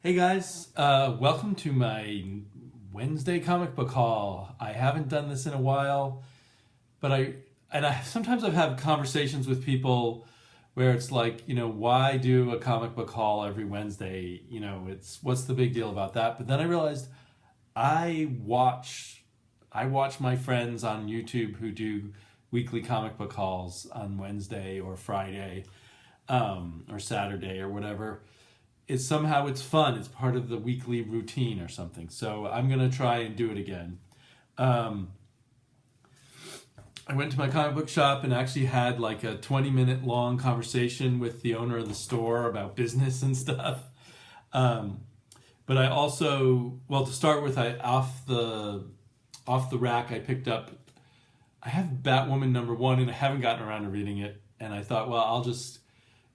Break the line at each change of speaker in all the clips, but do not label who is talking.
Hey guys, welcome to my Wednesday comic book haul. I haven't done this in a while, but I sometimes I've had conversations with people where it's like, why do a comic book haul every Wednesday? It's what's the big deal about that? But then I realized I watch I watch my friends on YouTube who do weekly comic book hauls on Wednesday or Friday, or Saturday or whatever. It's fun. It's part of the weekly routine or something. So I'm gonna try and do it again. Um, I went to my comic book shop and actually had like a 20-minute long conversation with the owner of the store about business and stuff. Um, but I also, well, to start with, I off the rack, I picked up. I have Batwoman #1, and I haven't gotten around to reading it. And I thought, well, I'll just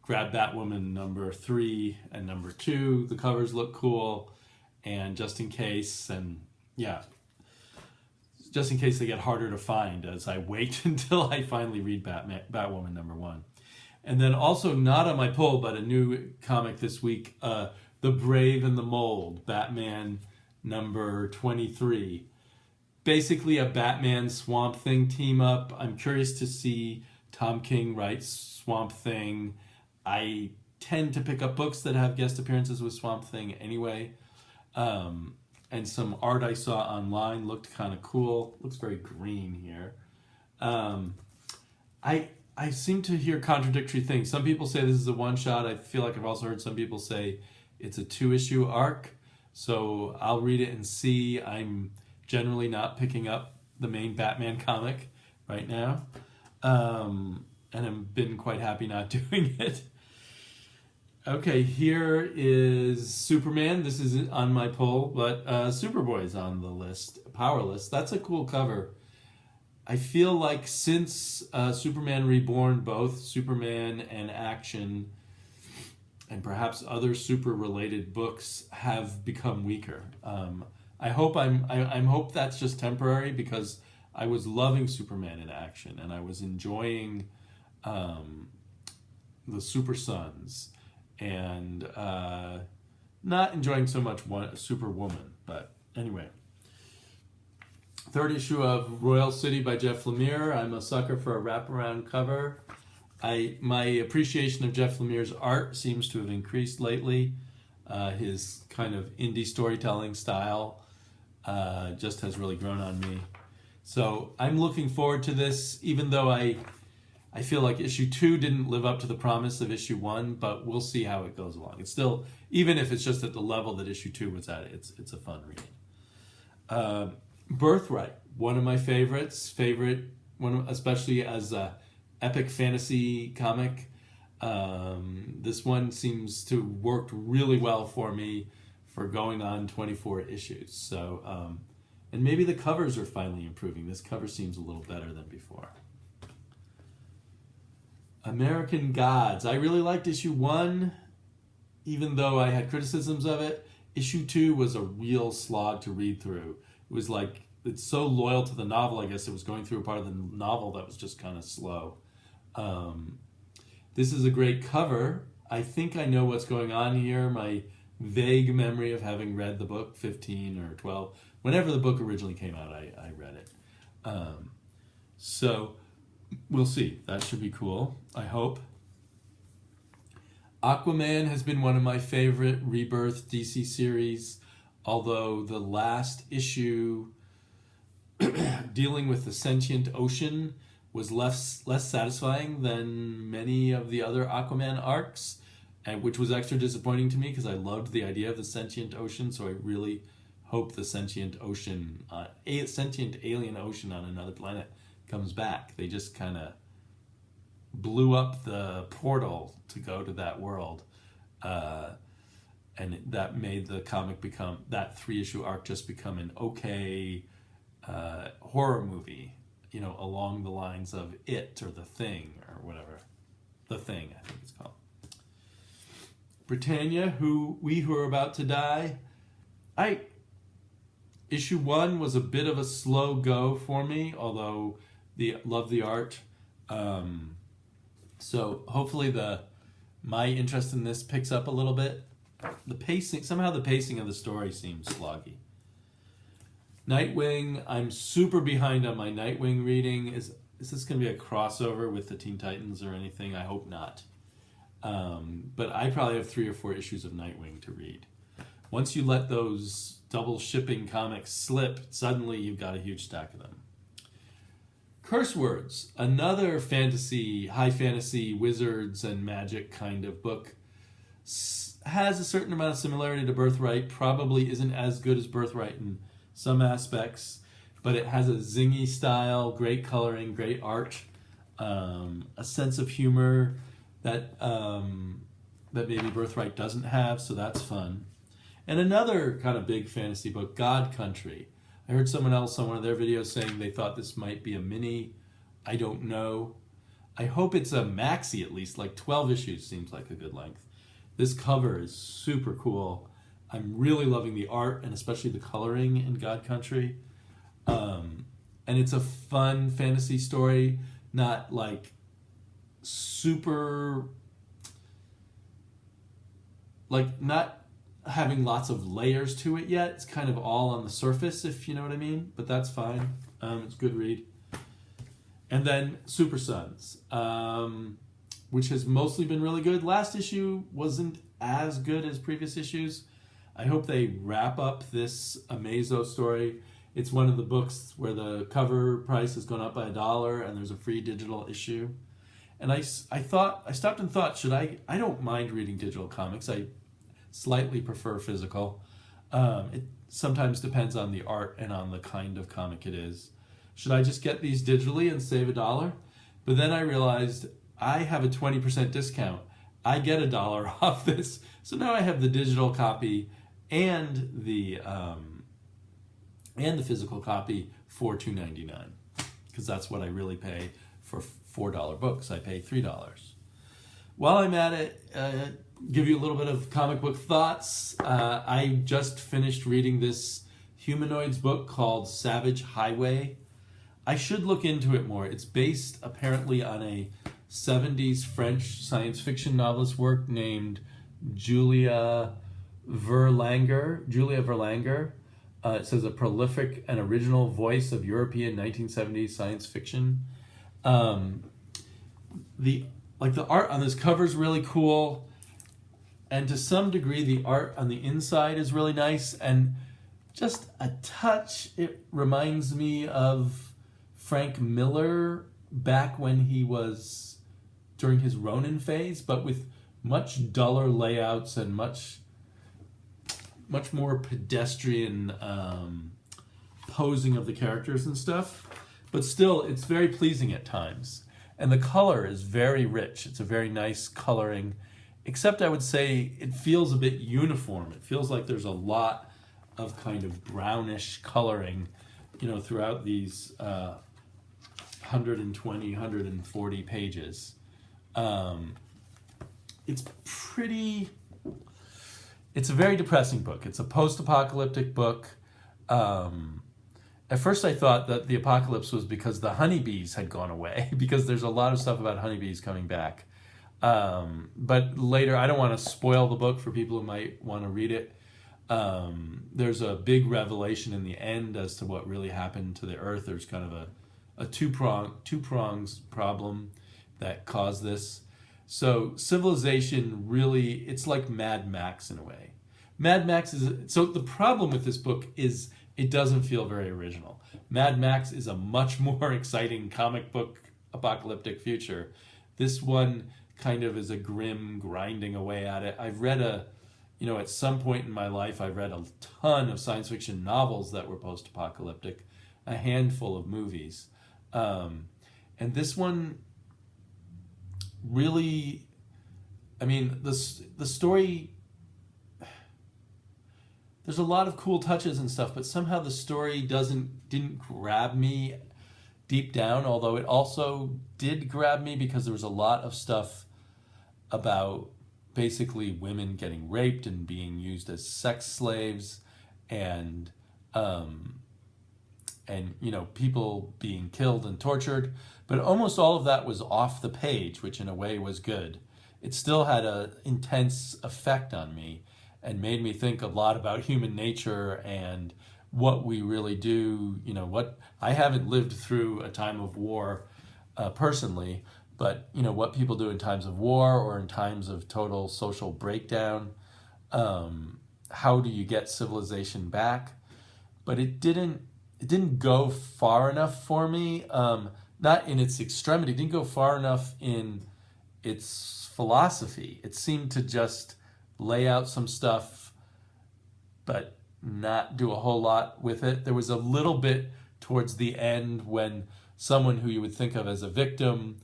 grab Batwoman #3 and #2. The covers look cool, and just in case, and yeah, just in case they get harder to find as I wait until I finally read Batwoman #1. And then also not on my pull, but a new comic this week, The Brave and the Mold, Batman #23. Basically a Batman Swamp Thing team up. I'm curious to see Tom King write Swamp Thing. I tend to pick up books that have guest appearances with Swamp Thing anyway. And some art I saw online looked kind of cool. Looks very green here. Um, I seem to hear contradictory things. Some people say this is a one shot. I feel like I've also heard some people say it's a 2-issue arc. So I'll read it and see. I'm generally not picking up the main Batman comic right now. And I've been quite happy not doing it. Okay, here is Superman. This is on my pull, but Superboy's on the list. Powerless. That's a cool cover. I feel like since Superman Reborn, both Superman and Action and perhaps other super related books have become weaker. I hope that's just temporary because I was loving Superman in Action and I was enjoying the Super Sons and not enjoying so much Superwoman. But anyway, third issue of Royal City by Jeff Lemire. I'm a sucker for a wraparound cover. My appreciation of Jeff Lemire's art seems to have increased lately. His kind of indie storytelling style just has really grown on me. So I'm looking forward to this, even though I feel like issue 2 didn't live up to the promise of issue 1, but we'll see how it goes along. It's still, even if it's just at the level that issue 2 was at, it's a fun read. Birthright, one of my favorites, especially as a epic fantasy comic. This one seems to work really well for me for going on 24 issues. So, and maybe the covers are finally improving. This cover seems a little better than before. American Gods. I really liked issue 1, even though I had criticisms of it. Issue 2 was a real slog to read through. It was like, it's so loyal to the novel, I guess it was going through a part of the novel that was just kind of slow. This is a great cover. I think I know what's going on here. My vague memory of having read the book 15 or 12. Whenever the book originally came out, I read it. So we'll see. That should be cool, I hope. Aquaman has been one of my favorite Rebirth DC series, although the last issue dealing with the sentient ocean was less satisfying than many of the other Aquaman arcs, and which was extra disappointing to me because I loved the idea of the sentient ocean. So I really hope the sentient alien ocean on another planet comes back. They just kind of blew up the portal to go to that world, and that made the comic become, that 3-issue arc just become an okay horror movie, along the lines of It or The Thing or whatever. The Thing, I think it's called. Britannia, who are about to die. Issue 1 was a bit of a slow go for me, although love the art. So hopefully my interest in this picks up a little bit. the pacing of the story seems sloggy. Nightwing, I'm super behind on my Nightwing reading. Is this going to be a crossover with the Teen Titans or anything? I hope not. But I probably have 3 or 4 issues of Nightwing to read. Once you let those double shipping comics slip, suddenly you've got a huge stack of them. Curse Words, another high fantasy, wizards and magic kind of book, has a certain amount of similarity to Birthright, probably isn't as good as Birthright in some aspects, but it has a zingy style, great coloring, great art, a sense of humor that maybe Birthright doesn't have, so that's fun. And another kind of big fantasy book, God Country. I heard someone else on one of their videos saying they thought this might be a mini. I don't know. I hope it's a maxi at least, like 12 issues seems like a good length. This cover is super cool. I'm really loving the art and especially the coloring in God Country. And it's a fun fantasy story, not like super, like not having lots of layers to it yet. It's kind of all on the surface, if you know what I mean, but that's fine. It's a good read. And then Super Sons, which has mostly been really good. Last issue wasn't as good as previous issues. I hope they wrap up this Amazo story. It's one of the books where the cover price has gone up by $1 and there's a free digital issue. And I stopped and thought, I don't mind reading digital comics. I slightly prefer physical. It sometimes depends on the art and on the kind of comic it is. Should I just get these digitally and save $1? But then I realized I have a 20% discount. I get $1 off this. So now I have the digital copy and the physical copy for $2.99, because that's what I really pay for $4 books. I pay $3. While I'm at it, give you a little bit of comic book thoughts. I just finished reading this Humanoids book called Savage Highway. I should look into it more. It's based apparently on a 70s French science fiction novelist work named Julia Verlanger. It says a prolific and original voice of European 1970s science fiction. The art on this cover is really cool, and to some degree the art on the inside is really nice, and just a touch it reminds me of Frank Miller back when he was during his Ronin phase, but with much duller layouts and much more pedestrian posing of the characters and stuff. But still, it's very pleasing at times. And the color is very rich. It's a very nice coloring, except I would say it feels a bit uniform. It feels like there's a lot of kind of brownish coloring, throughout these 120, 140 pages. It's a very depressing book. It's a post-apocalyptic book. At first I thought that the apocalypse was because the honeybees had gone away, because there's a lot of stuff about honeybees coming back. But later, I don't want to spoil the book for people who might want to read it. There's a big revelation in the end as to what really happened to the Earth. There's kind of a two prongs problem that caused this. So civilization really, it's like Mad Max in a way. Mad Max so the problem with this book is it doesn't feel very original. Mad Max is a much more exciting comic book apocalyptic future. This one kind of is a grim grinding away at it. I've read at some point in my life, I've read a ton of science fiction novels that were post-apocalyptic, a handful of movies. And this one really, the story, there's a lot of cool touches and stuff, but somehow the story didn't grab me deep down, although it also did grab me because there was a lot of stuff about basically women getting raped and being used as sex slaves, and people being killed and tortured. But almost all of that was off the page, which in a way was good. It still had an intense effect on me, and made me think a lot about human nature and what we really do. What I haven't lived through a time of war personally, but what people do in times of war or in times of total social breakdown. How do you get civilization back? But it didn't go far enough for me. Not in its extremity. It didn't go far enough in its philosophy. It seemed to just lay out some stuff, but not do a whole lot with it. There was a little bit towards the end when someone who you would think of as a victim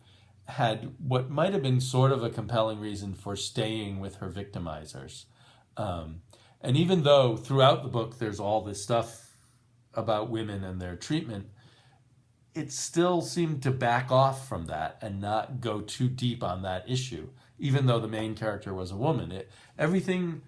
had what might have been sort of a compelling reason for staying with her victimizers. And even though throughout the book there's all this stuff about women and their treatment, it still seemed to back off from that and not go too deep on that issue, even though the main character was a woman. Everything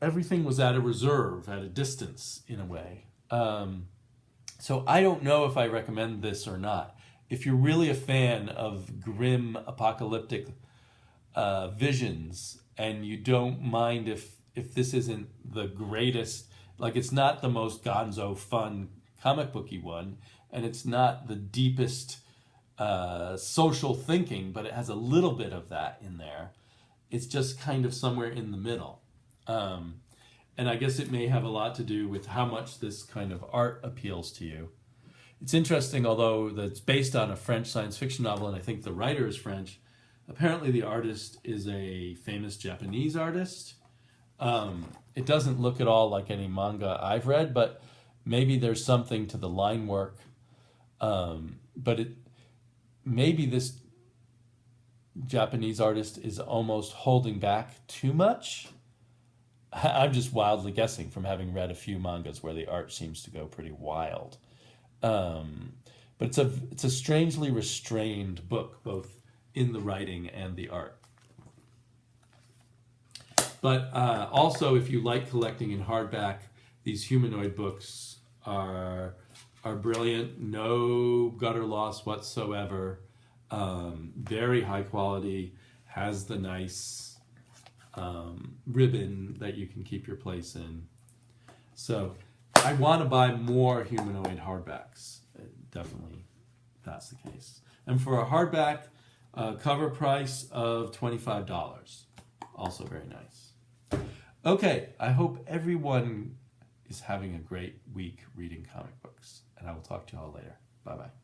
was at a reserve, at a distance in a way. So I don't know if I recommend this or not. If you're really a fan of grim apocalyptic visions, and you don't mind if this isn't the greatest, like it's not the most gonzo fun comic booky one, and it's not the deepest social thinking, but it has a little bit of that in there. It's just kind of somewhere in the middle. And I guess it may have a lot to do with how much this kind of art appeals to you. It's interesting, although that's based on a French science fiction novel, and I think the writer is French. Apparently the artist is a famous Japanese artist. It doesn't look at all like any manga I've read, but maybe there's something to the line work. But maybe this Japanese artist is almost holding back too much. I'm just wildly guessing from having read a few mangas where the art seems to go pretty wild. But it's a strangely restrained book, both in the writing and the art. But also, if you like collecting in hardback, these humanoid books are brilliant. No gutter loss whatsoever. Very high quality. Has the nice ribbon that you can keep your place in. So I want to buy more humanoid hardbacks. Definitely, that's the case. And for a hardback, cover price of $25. Also very nice. Okay, I hope everyone is having a great week reading comic books. And I will talk to you all later. Bye-bye.